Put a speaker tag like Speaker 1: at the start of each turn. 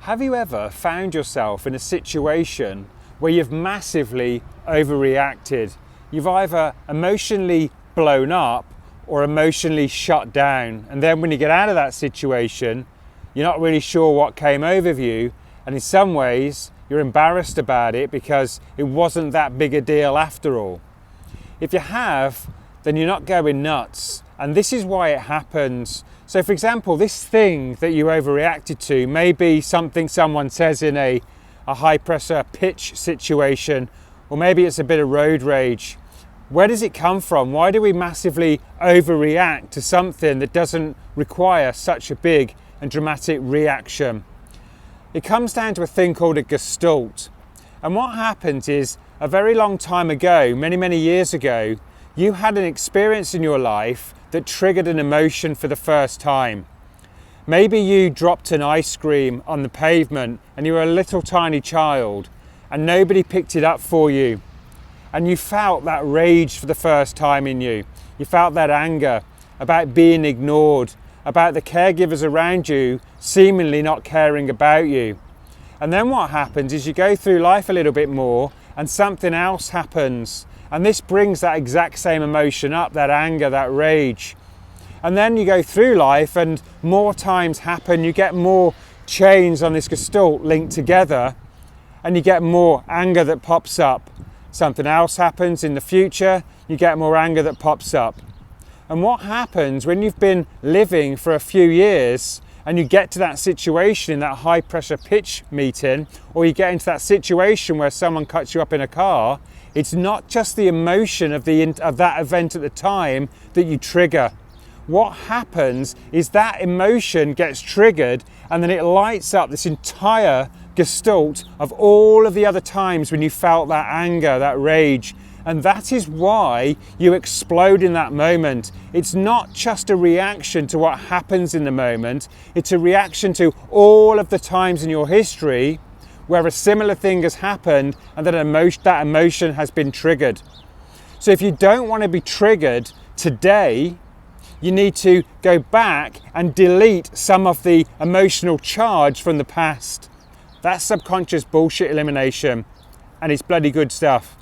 Speaker 1: Have you ever found yourself in a situation where you've massively overreacted? You've either emotionally blown up or emotionally shut down. And then when you get out of that situation, you're not really sure what came over you. And in some ways, you're embarrassed about it because it wasn't that big a deal after all. If you have, then you're not going nuts. And this is why it happens. So for example, this thing that you overreacted to may be something someone says in a high pressure pitch situation, or maybe it's a bit of road rage. Where does it come from? Why do we massively overreact to something that doesn't require such a big and dramatic reaction? It comes down to a thing called a gestalt. And what happens is, a very long time ago, many years ago, you had an experience in your life that triggered an emotion for the first time. Maybe you dropped an ice cream on the pavement and you were a little tiny child and nobody picked it up for you. And you felt that rage for the first time in you. You felt that anger about being ignored, about the caregivers around you seemingly not caring about you. And then what happens is you go through life a little bit more and something else happens. And this brings that exact same emotion up, that anger, that rage. And then you go through life and more times happen, you get more chains on this gestalt linked together and you get more anger that pops up. Something else happens in the future, you get more anger that pops up. And what happens when you've been living for a few years and you get to that situation in that high pressure pitch meeting, or you get into that situation where someone cuts you up in a car, it's not just the emotion of that event at the time that you trigger. What happens is that emotion gets triggered and then it lights up this entire gestalt of all of the other times when you felt that anger, that rage. And that is why you explode in that moment. It's not just a reaction to what happens in the moment, it's a reaction to all of the times in your history where a similar thing has happened and that emotion has been triggered. So if you don't want to be triggered today, you need to go back and delete some of the emotional charge from the past. That's subconscious bullshit elimination, and it's bloody good stuff.